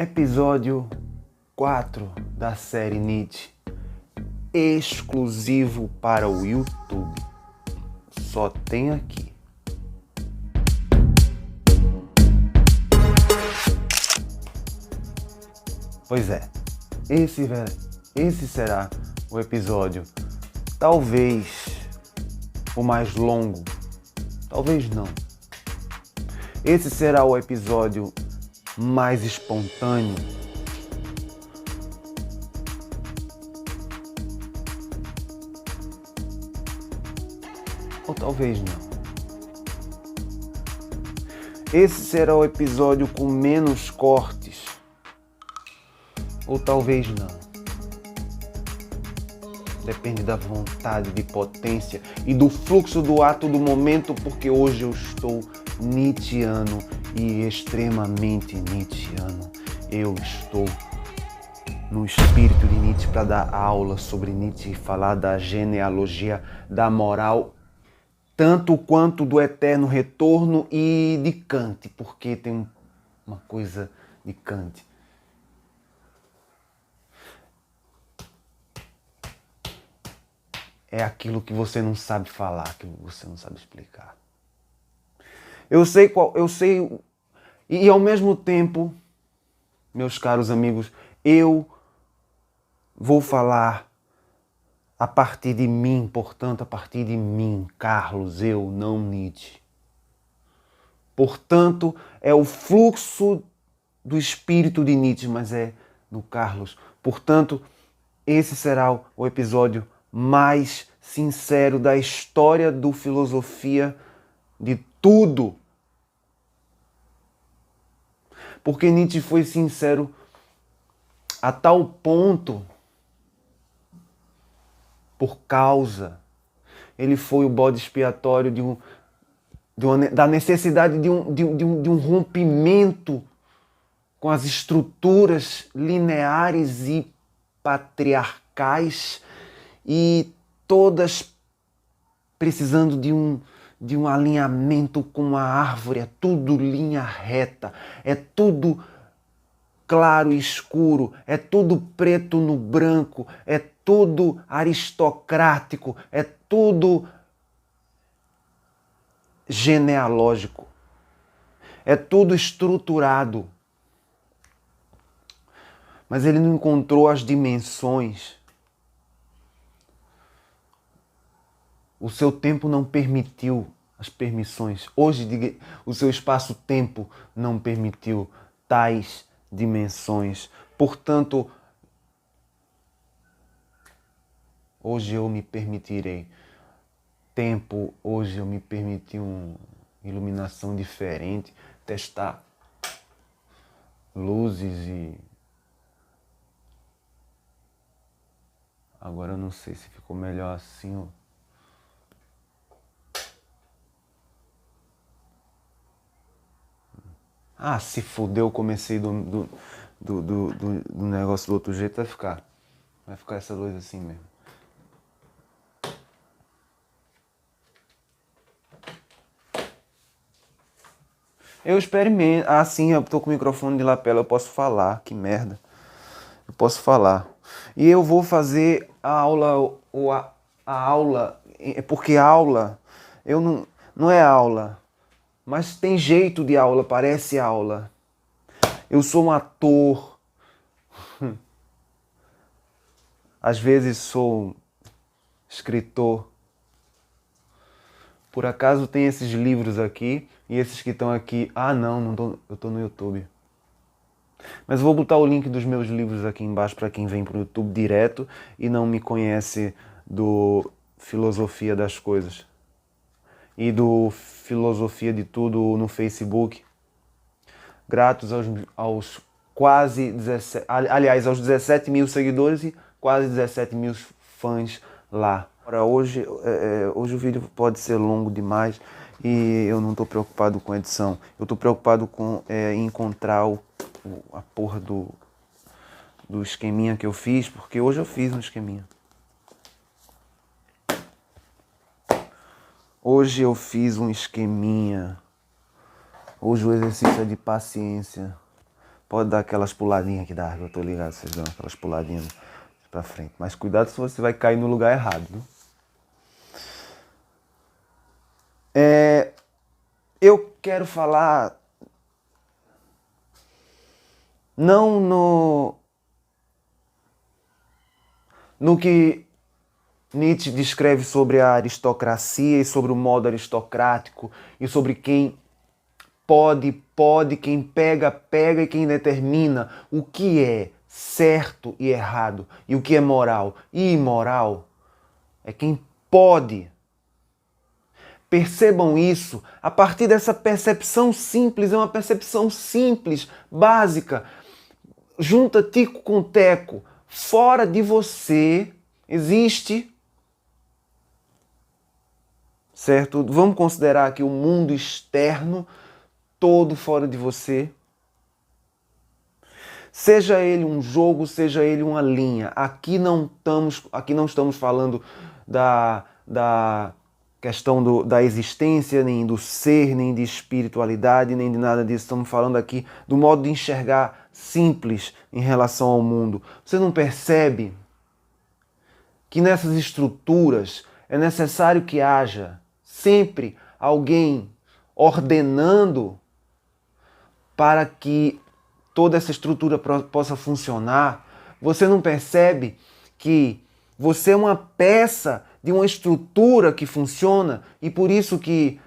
Episódio 4 da série Nietzsche, exclusivo para o YouTube. Só tem aqui. Pois é, esse será o episódio, talvez o mais longo, talvez não. Esse será o episódio mais espontâneo, ou talvez não. Esse será o episódio com menos cortes, ou talvez não. Depende da vontade, de potência e do fluxo do ato do momento, porque hoje eu estou nietzschiano e extremamente nietzschiano. Eu estou no espírito de Nietzsche para dar aula sobre Nietzsche e falar da genealogia da moral, tanto quanto do eterno retorno e de Kant, porque tem uma coisa de Kant. É aquilo que você não sabe falar, que você não sabe explicar. Eu sei e ao mesmo tempo, meus caros amigos, eu vou falar a partir de mim, portanto, a partir de mim, Carlos, eu, não Nietzsche. Portanto, é o fluxo do espírito de Nietzsche, mas é do Carlos. Portanto, esse será o episódio mais sincero da história do filosofia de tudo. Porque Nietzsche foi sincero a tal ponto, por causa, ele foi o bode expiatório da necessidade de um rompimento com as estruturas lineares e patriarcais, e todas precisando de um alinhamento com a árvore. É tudo linha reta, é tudo claro e escuro, é tudo preto no branco, é tudo aristocrático, é tudo genealógico, é tudo estruturado. Mas ele não encontrou as dimensões. O seu tempo não permitiu as permissões. Hoje, o seu espaço-tempo não permitiu tais dimensões. Portanto, hoje eu me permitirei. Tempo, hoje eu me permiti uma iluminação diferente, testar luzes e... Agora eu não sei se ficou melhor assim ou... Ah, se fudeu, eu comecei do negócio do outro jeito, vai ficar essa luz assim mesmo. Eu experimento, assim, eu tô com o microfone de lapela, eu posso falar, que merda. Eu posso falar. E eu vou fazer a aula, porque aula, não é aula, mas tem jeito de aula, parece aula. Eu sou um ator. Às vezes sou escritor. Por acaso tem esses livros aqui, e esses que estão aqui... Ah, eu tô no YouTube. Mas vou botar o link dos meus livros aqui embaixo para quem vem pro YouTube direto e não me conhece do Filosofia das Coisas. E do Filosofia de Tudo no Facebook. Gratos aos quase 17... Aliás, aos 17 mil seguidores e quase 17 mil fãs lá. Hoje o vídeo pode ser longo demais e eu não estou preocupado com edição. Eu estou preocupado com encontrar a porra do esqueminha que eu fiz, porque hoje eu fiz um esqueminha. Hoje eu fiz um esqueminha. Hoje o exercício é de paciência. Pode dar aquelas puladinhas aqui da árvore, eu tô ligado, vocês dão aquelas puladinhas pra frente. Mas cuidado se você vai cair no lugar errado, viu? Eu quero falar não no que Nietzsche descreve sobre a aristocracia e sobre o modo aristocrático e sobre quem pode, quem pega e quem determina o que é certo e errado e o que é moral e imoral é quem pode. Percebam isso a partir dessa percepção simples, é uma percepção simples, básica. Junta tico com teco. Fora de você existe, certo? Vamos considerar aqui o mundo externo todo fora de você. Seja ele um jogo, seja ele uma linha. Aqui não estamos falando da questão da existência, nem do ser, nem de espiritualidade, nem de nada disso. Estamos falando aqui do modo de enxergar simples em relação ao mundo. Você não percebe que nessas estruturas é necessário que haja sempre alguém ordenando para que toda essa estrutura possa funcionar? Você não percebe que você é uma peça de uma estrutura que funciona e por isso que,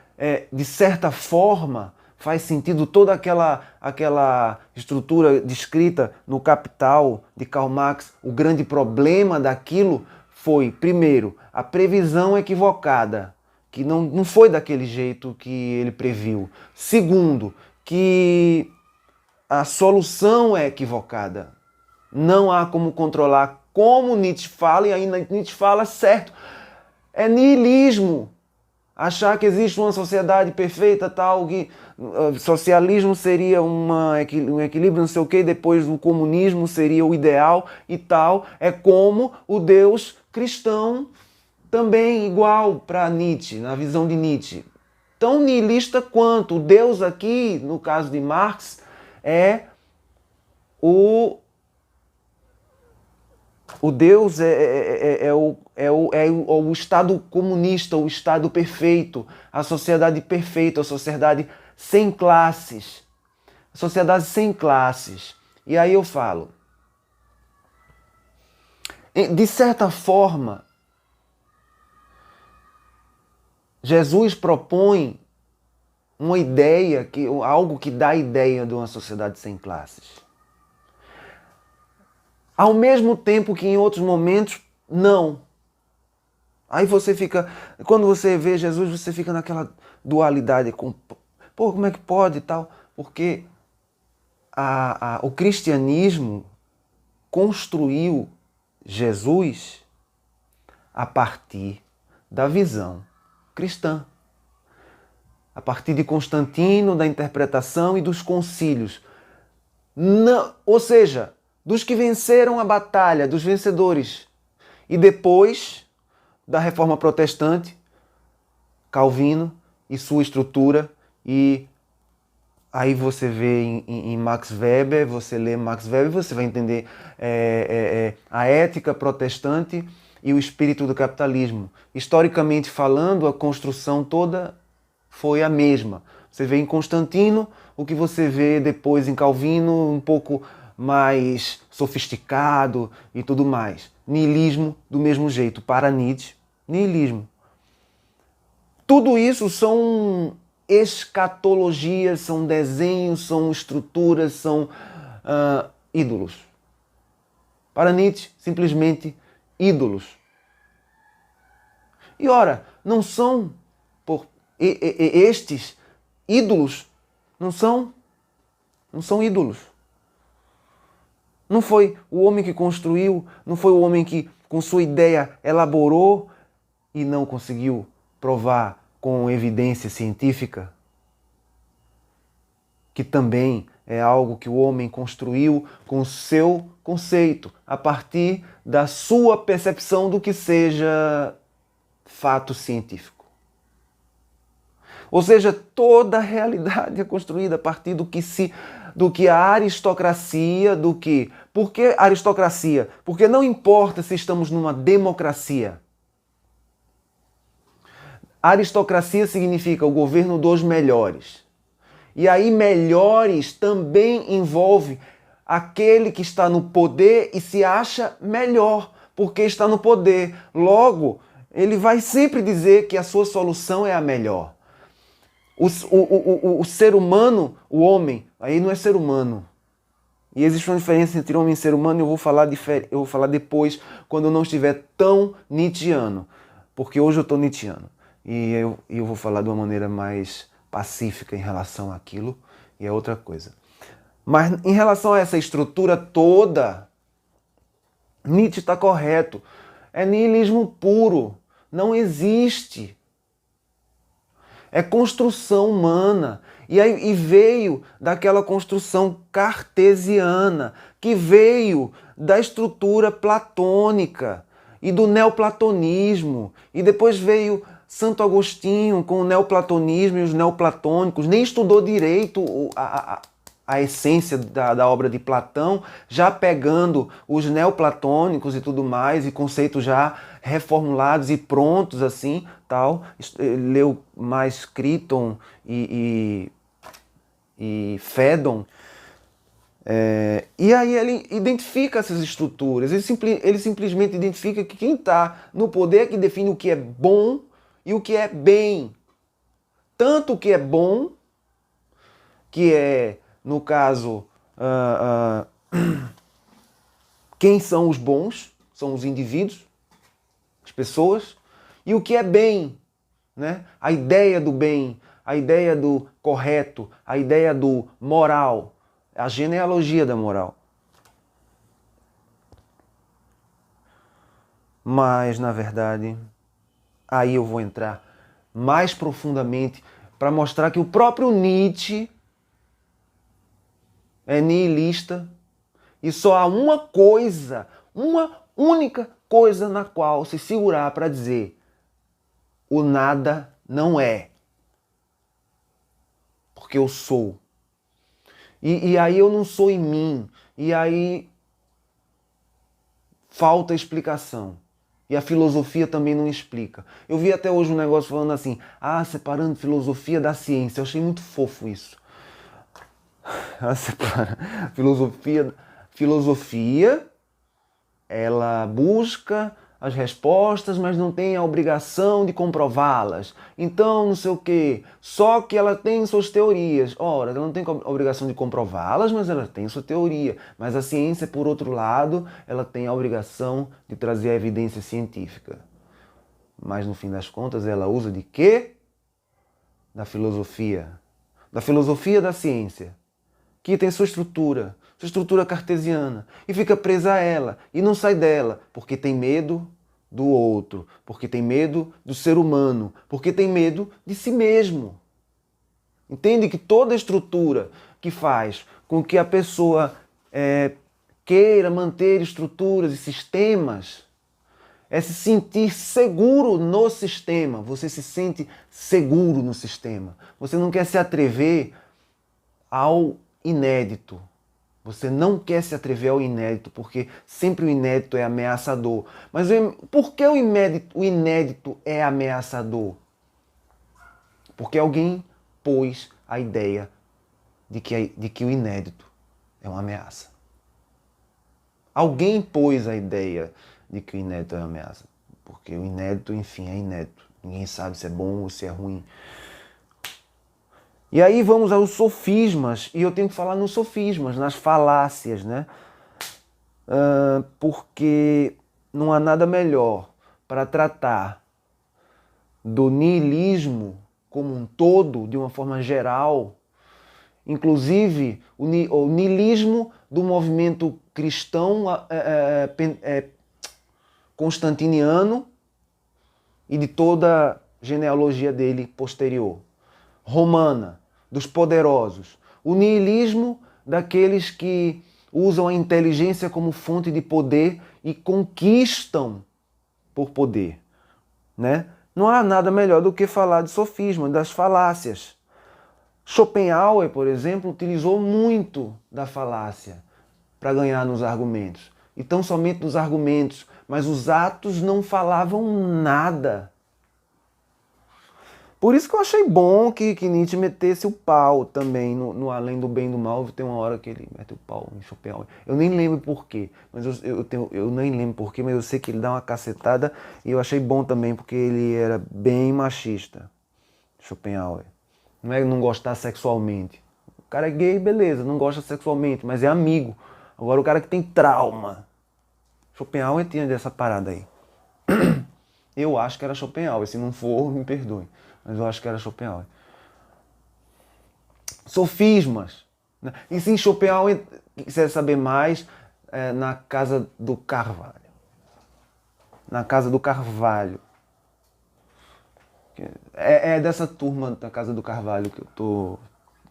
de certa forma, faz sentido toda aquela estrutura descrita no Capital de Karl Marx. O grande problema daquilo foi, primeiro, a previsão equivocada, que não foi daquele jeito que ele previu. Segundo, que a solução é equivocada. Não há como controlar, como Nietzsche fala, e ainda Nietzsche fala certo. É niilismo. Achar que existe uma sociedade perfeita, tal, que socialismo seria um equilíbrio, não sei o que, depois o comunismo seria o ideal e tal. É como o Deus cristão também igual para Nietzsche, na visão de Nietzsche. Tão niilista quanto o Deus aqui, no caso de Marx, é o Deus é o Estado comunista, o Estado perfeito, a sociedade perfeita, a sociedade sem classes. A sociedade sem classes. E aí eu falo, de certa forma, Jesus propõe uma ideia, algo que dá a ideia de uma sociedade sem classes. Ao mesmo tempo que em outros momentos, não. Aí você fica, quando você vê Jesus, você fica naquela dualidade, pô, como é que pode e tal? Porque o cristianismo construiu Jesus a partir da visão cristã. A partir de Constantino, da interpretação e dos concílios. Não, ou seja, dos que venceram a batalha, dos vencedores. E depois da Reforma Protestante, Calvino e sua estrutura. E aí você vê em Max Weber, você lê Max Weber, você vai entender a ética protestante e o espírito do capitalismo. Historicamente falando, a construção toda foi a mesma. Você vê em Constantino o que você vê depois em Calvino, um pouco mais sofisticado e tudo mais. Niilismo do mesmo jeito. Para Nietzsche, niilismo. Tudo isso são escatologias, são desenhos, são estruturas, são ídolos. Para Nietzsche, simplesmente ídolos. E ora, não são estes ídolos, não são ídolos. Não foi o homem que construiu, não foi o homem que, com sua ideia, elaborou e não conseguiu provar com evidência científica, que também é algo que o homem construiu com o seu conceito, a partir da sua percepção do que seja fato científico. Ou seja, toda a realidade é construída a partir do que a aristocracia, Por que aristocracia? Porque não importa se estamos numa democracia. Aristocracia significa o governo dos melhores. E aí melhores também envolve aquele que está no poder e se acha melhor, porque está no poder. Logo, ele vai sempre dizer que a sua solução é a melhor. O ser humano, o homem, aí não é ser humano. E existe uma diferença entre homem e ser humano, e eu vou falar depois, quando eu não estiver tão nietzschiano. Porque hoje eu estou nietzschiano. E eu vou falar de uma maneira mais pacífica em relação àquilo, e é outra coisa. Mas em relação a essa estrutura toda, Nietzsche está correto. É niilismo puro. Não existe. É construção humana. E veio daquela construção cartesiana, que veio da estrutura platônica e do neoplatonismo. E depois veio Santo Agostinho com o neoplatonismo e os neoplatônicos. Nem estudou direito a essência da obra de Platão, já pegando os neoplatônicos e tudo mais, e conceitos já reformulados e prontos, assim, tal. Leu mais Criton e Fédon. E aí ele identifica essas estruturas, ele simplesmente identifica que quem está no poder é que define o que é bom e o que é bem. Tanto o que é bom, que é, no caso, quem são os bons, são os indivíduos, as pessoas, e o que é bem, né? A ideia do bem, a ideia do correto, a ideia do moral, a genealogia da moral. Mas, na verdade, aí eu vou entrar mais profundamente para mostrar que o próprio Nietzsche é nihilista e só há uma coisa, uma única coisa na qual se segurar para dizer: o nada não é, porque eu sou. E aí eu não sou em mim, e aí falta explicação. E a filosofia também não explica. Eu vi até hoje um negócio falando assim, separando filosofia da ciência. Eu achei muito fofo isso. Filosofia, ela busca as respostas, mas não tem a obrigação de comprová-las. Então, não sei o quê. Só que ela tem suas teorias. Ora, ela não tem a obrigação de comprová-las, mas ela tem sua teoria. Mas a ciência, por outro lado, ela tem a obrigação de trazer a evidência científica. Mas, no fim das contas, ela usa de quê? Da filosofia. Da filosofia da ciência, que tem sua estrutura cartesiana, e fica presa a ela, e não sai dela, porque tem medo do outro, porque tem medo do ser humano, porque tem medo de si mesmo. Entende que toda estrutura que faz com que a pessoa queira manter estruturas e sistemas é se sentir seguro no sistema. Você se sente seguro no sistema. Você não quer se atrever ao inédito. Você não quer se atrever ao inédito, porque sempre o inédito é ameaçador. Mas por que o inédito é ameaçador? Porque alguém pôs a ideia de que o inédito é uma ameaça. Alguém pôs a ideia de que o inédito é uma ameaça. Porque o inédito, enfim, é inédito. Ninguém sabe se é bom ou se é ruim. E aí vamos aos sofismas, e eu tenho que falar nos sofismas, nas falácias, né? Porque não há nada melhor para tratar do niilismo como um todo, de uma forma geral, inclusive o niilismo do movimento cristão constantiniano e de toda a genealogia dele posterior, romana, dos poderosos, o niilismo daqueles que usam a inteligência como fonte de poder e conquistam por poder, né? Não há nada melhor do que falar de sofisma, das falácias. Schopenhauer, por exemplo, utilizou muito da falácia para ganhar nos argumentos. E tão somente nos argumentos, mas os atos não falavam nada. Por isso que eu achei bom que Nietzsche metesse o pau também no Além do Bem e do Mal. Tem uma hora que ele mete o pau em Schopenhauer. Eu nem lembro porquê, mas eu nem lembro porquê, mas eu sei que ele dá uma cacetada e eu achei bom também porque ele era bem machista, Schopenhauer. Não é não gostar sexualmente. O cara é gay, beleza, não gosta sexualmente, mas é amigo. Agora o cara que tem trauma. Schopenhauer tinha dessa parada aí. Eu acho que era Schopenhauer, se não for, me perdoe. Mas eu acho que era Schopenhauer. Sofismas. Né? E se Schopenhauer quiser saber mais, na Casa do Carvalho. Na Casa do Carvalho. É dessa turma da Casa do Carvalho que eu tô...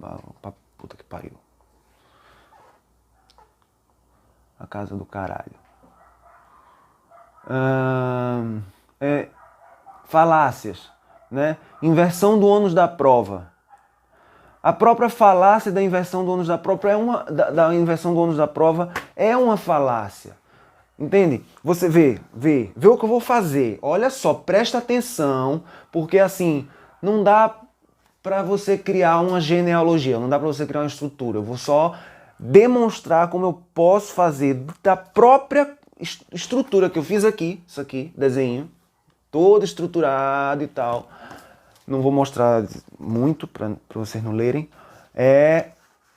Ah, puta que pariu. A Casa do Caralho. Falácias, né? Inversão do ônus da prova. A própria falácia da inversão do ônus da prova da inversão do ônus da prova é uma falácia. Entende? Você vê o que eu vou fazer. Olha só, presta atenção, porque assim, não dá para você criar uma genealogia, não dá para você criar uma estrutura. Eu vou só demonstrar como eu posso fazer da própria estrutura que eu fiz aqui, isso aqui, desenho, todo estruturado e tal. Não vou mostrar muito para vocês não lerem.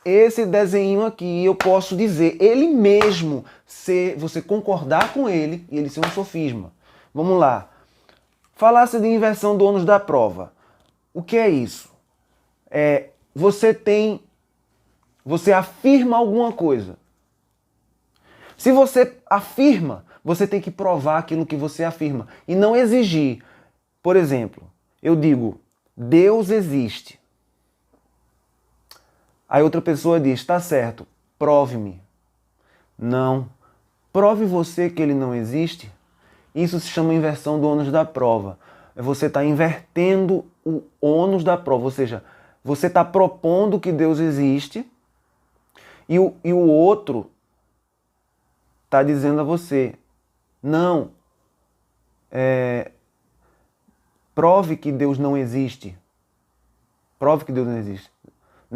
Esse desenho aqui, eu posso dizer, ele mesmo, se você concordar com ele, e ele ser um sofisma. Vamos lá. Falácia de inversão do ônus da prova. O que é isso? Você afirma alguma coisa. Se você afirma, você tem que provar aquilo que você afirma e não exigir. Por exemplo, eu digo, Deus existe. Aí outra pessoa diz, tá certo, prove-me. Não. Prove você que ele não existe. Isso se chama inversão do ônus da prova. Você está invertendo o ônus da prova, ou seja, você está propondo que Deus existe e o outro está dizendo a você, não, prove que Deus não existe. Prove que Deus não existe.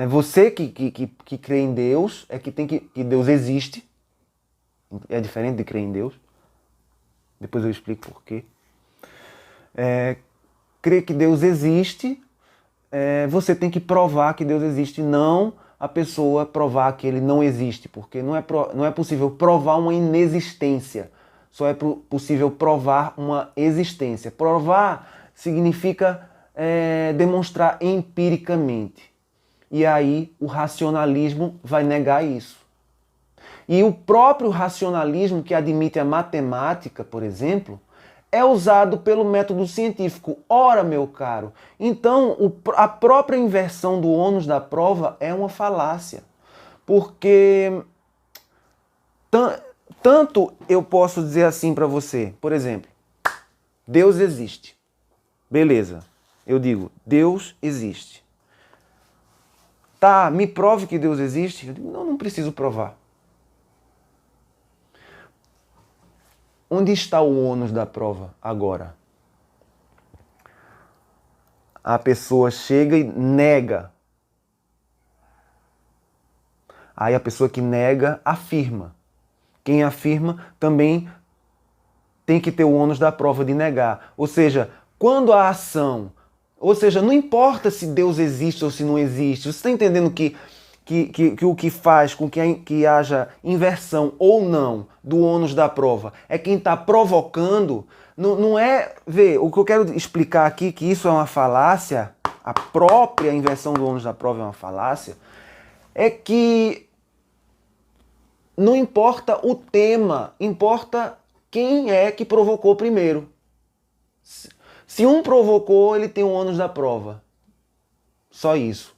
Você que crê em Deus é que tem que Deus existe. É diferente de crer em Deus. Depois eu explico por quê. Crer que Deus existe, você tem que provar que Deus existe, não a pessoa provar que ele não existe, porque não é possível provar uma inexistência, só é possível provar uma existência. Provar significa demonstrar empiricamente. E aí o racionalismo vai negar isso. E o próprio racionalismo, que admite a matemática, por exemplo, é usado pelo método científico. Ora, meu caro, então a própria inversão do ônus da prova é uma falácia. Porque tanto eu posso dizer assim para você, por exemplo, Deus existe. Beleza, eu digo, Deus existe. Tá, me prove que Deus existe. Eu digo, não preciso provar. Onde está o ônus da prova agora? A pessoa chega e nega. Aí a pessoa que nega afirma. Quem afirma também tem que ter o ônus da prova de negar. Ou seja, quando a ação... Ou seja, não importa se Deus existe ou se não existe. Você está entendendo que o que faz com que haja inversão ou não do ônus da prova é quem está provocando, não é... Vê, o que eu quero explicar aqui, que isso é uma falácia, a própria inversão do ônus da prova é uma falácia, é que não importa o tema, importa quem é que provocou primeiro. Se um provocou, ele tem o ônus da prova. Só isso.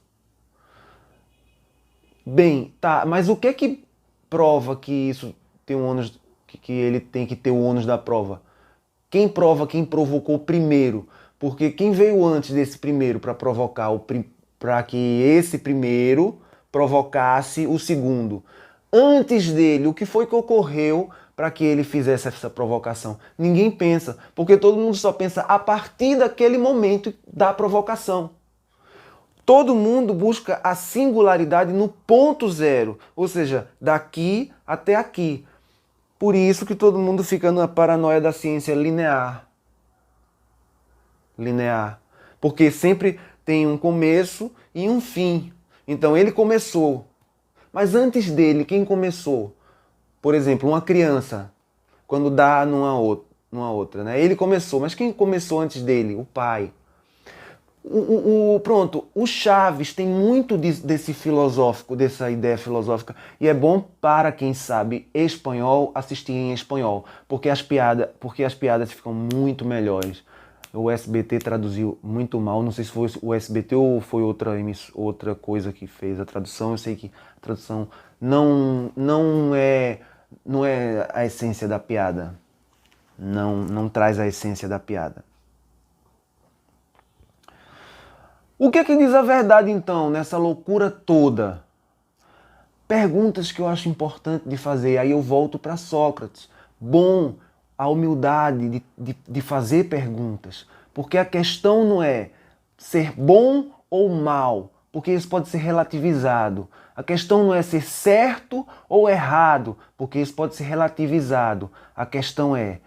Bem, tá, mas o que é que prova que isso tem um ônus, que ele tem que ter o ônus da prova? Quem prova quem provocou primeiro? Porque quem veio antes desse primeiro para provocar para que esse primeiro provocasse o segundo? Antes dele, o que foi que ocorreu para que ele fizesse essa provocação? Ninguém pensa, porque todo mundo só pensa a partir daquele momento da provocação. Todo mundo busca a singularidade no ponto zero, ou seja, daqui até aqui. Por isso que todo mundo fica na paranoia da ciência linear. Porque sempre tem um começo e um fim. Então ele começou. Mas antes dele, quem começou? Por exemplo, uma criança, quando dá numa outra, né? Ele começou, mas quem começou antes dele? O pai. Pronto, o Chaves tem muito desse filosófico, dessa ideia filosófica, e é bom para quem sabe espanhol assistir em espanhol, porque as piadas ficam muito melhores. O SBT traduziu muito mal, não sei se foi o SBT ou foi outra coisa que fez a tradução. Eu sei que a tradução não é a essência da piada, não traz a essência da piada. O que é que diz a verdade, então, nessa loucura toda? Perguntas que eu acho importante de fazer. Aí eu volto para Sócrates. Bom, a humildade de fazer perguntas. Porque a questão não é ser bom ou mal, porque isso pode ser relativizado. A questão não é ser certo ou errado, porque isso pode ser relativizado. A questão é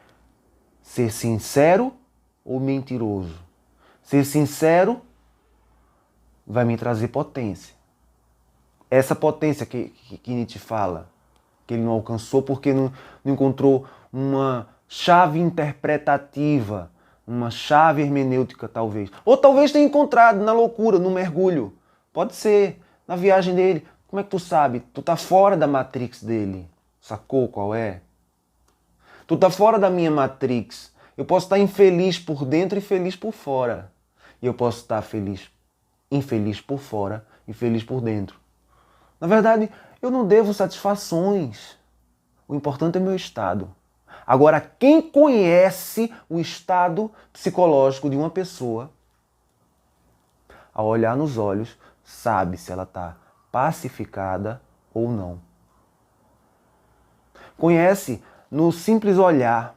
ser sincero ou mentiroso. Ser sincero vai me trazer potência. Essa potência que Nietzsche fala, que ele não alcançou porque não encontrou uma chave interpretativa, uma chave hermenêutica talvez. Ou talvez tenha encontrado na loucura, no mergulho. Pode ser, na viagem dele. Como é que tu sabe? Tu tá fora da matrix dele. Sacou qual é? Tu tá fora da minha matrix. Eu posso estar infeliz por dentro e feliz por fora. E eu posso estar infeliz por fora e feliz por dentro. Na verdade, eu não devo satisfações. O importante é meu estado. Agora, quem conhece o estado psicológico de uma pessoa, ao olhar nos olhos, sabe se ela está pacificada ou não. Conhece no simples olhar.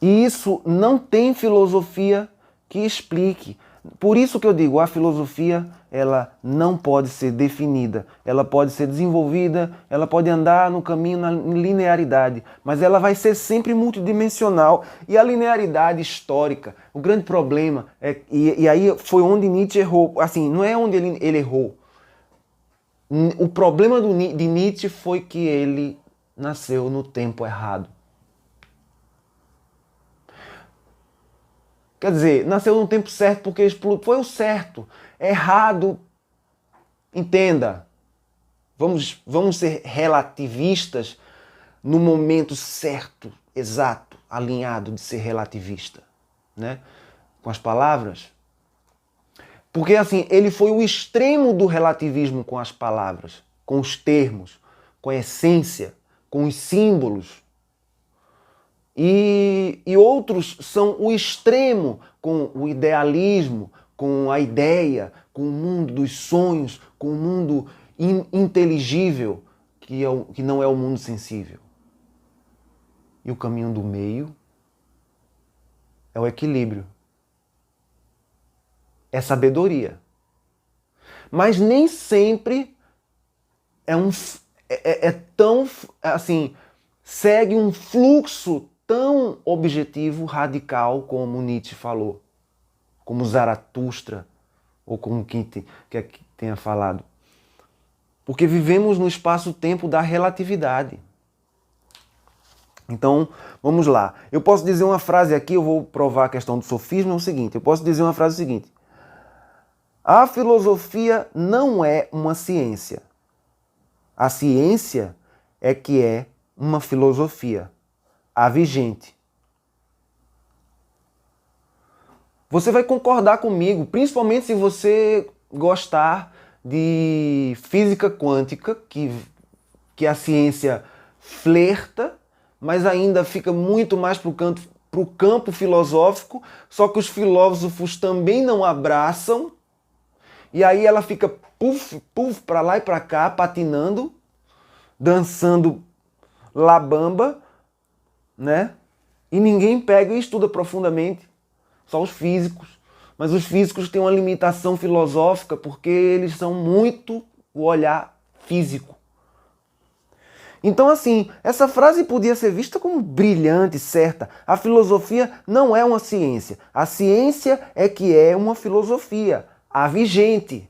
E isso não tem filosofia que explique. Por isso que eu digo, a filosofia, ela não pode ser definida. Ela pode ser desenvolvida, ela pode andar no caminho na linearidade, mas ela vai ser sempre multidimensional. E a linearidade histórica, o grande problema, e aí foi onde Nietzsche errou. Assim, não é onde ele errou. O problema de Nietzsche foi que ele nasceu no tempo errado. Quer dizer, nasceu no tempo certo porque foi o certo. Errado, entenda. Vamos ser relativistas no momento certo, exato, alinhado de ser relativista, né? Com as palavras. Porque assim, ele foi o extremo do relativismo com as palavras, com os termos, com a essência, com os símbolos. E outros são o extremo com o idealismo, com a ideia, com o mundo dos sonhos, com o mundo inteligível, que não é o mundo sensível. E o caminho do meio é o equilíbrio. É sabedoria. Mas nem sempre é tão, assim, segue um fluxo tão objetivo, radical, como Nietzsche falou, como Zaratustra, ou como quem tenha falado. Porque vivemos no espaço-tempo da relatividade. Então, vamos lá. Eu posso dizer uma frase aqui, eu vou provar a questão do sofisma, é o seguinte, eu posso dizer uma frase seguinte: a filosofia não é uma ciência. A ciência é que é uma filosofia. A vigente. Você vai concordar comigo, principalmente se você gostar de física quântica, que a ciência flerta, mas ainda fica muito mais para o campo filosófico, só que os filósofos também não abraçam, e aí ela fica puf, puf, para lá e para cá, patinando, dançando labamba, né? E ninguém pega e estuda profundamente, só os físicos. Mas os físicos têm uma limitação filosófica porque eles são muito o olhar físico. Então, assim, essa frase podia ser vista como brilhante, certa. A filosofia não é uma ciência. A ciência é que é uma filosofia, a vigente.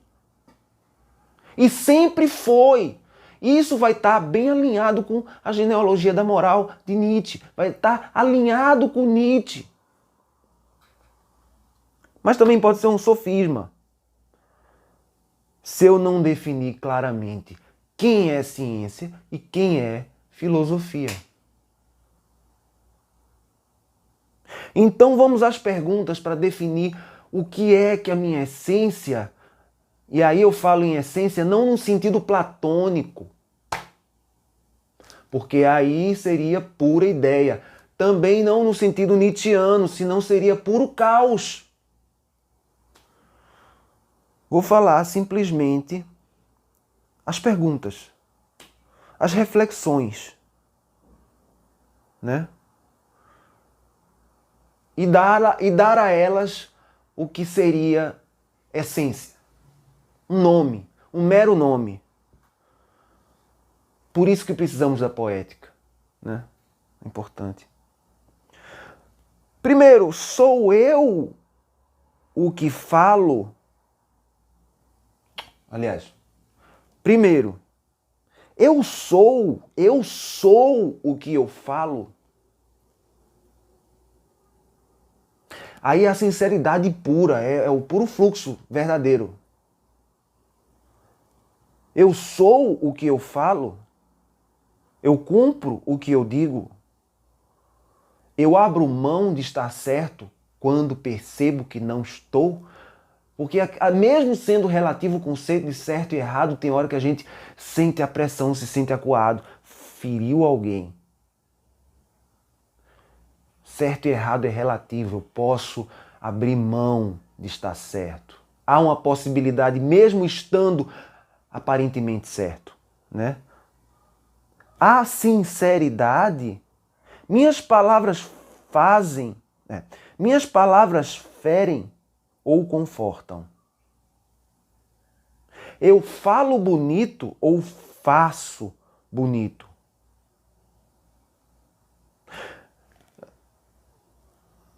E sempre foi. Isso vai estar bem alinhado com a genealogia da moral de Nietzsche. Vai estar alinhado com Nietzsche. Mas também pode ser um sofisma. Se eu não definir claramente quem é ciência e quem é filosofia. Então vamos às perguntas para definir o que é que a minha essência, e aí eu falo em essência não no sentido platônico, porque aí seria pura ideia. Também não no sentido nietzschiano, senão seria puro caos. Vou falar simplesmente as perguntas, as reflexões, né? E dar a elas o que seria essência. Um nome, um mero nome. Por isso que precisamos da poética, né? É importante. Primeiro, sou eu o que falo? Aliás, primeiro, eu sou o que eu falo? Aí a sinceridade pura, é o puro fluxo verdadeiro. Eu sou o que eu falo? Eu cumpro o que eu digo? Eu abro mão de estar certo quando percebo que não estou? Porque mesmo sendo relativo o conceito de certo e errado, tem hora que a gente sente a pressão, se sente acuado. Feriu alguém. Certo e errado é relativo. Eu posso abrir mão de estar certo. Há uma possibilidade, mesmo estando aparentemente certo, né? A sinceridade, minhas palavras minhas palavras ferem ou confortam. Eu falo bonito ou faço bonito?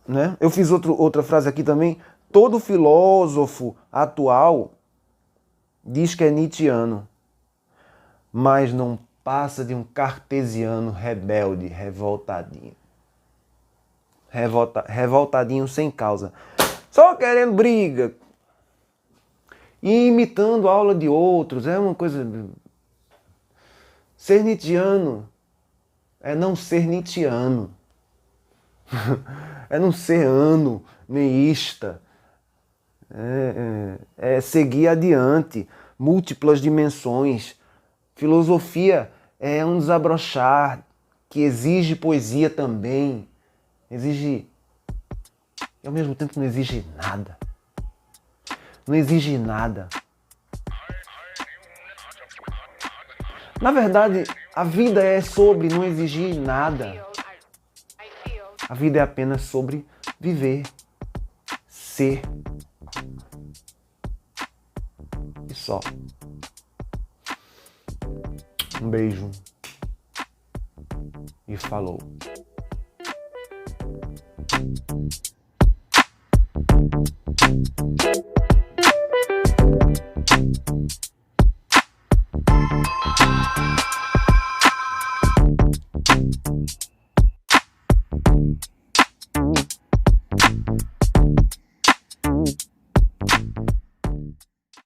Né? Eu fiz outra frase aqui também. Todo filósofo atual diz que é nietzschiano, mas não passa de um cartesiano rebelde, revoltadinho. Revoltadinho sem causa. Só querendo briga. E imitando a aula de outros. É uma coisa... Ser nietzschiano é não ser nietzschiano. É não ser neísta. É seguir adiante. Múltiplas dimensões. Filosofia é um desabrochar que exige poesia também. Exige... E ao mesmo tempo não exige nada. Não exige nada. Na verdade, a vida é sobre não exigir nada. A vida é apenas sobre viver, ser. E só. Um beijo. E falou.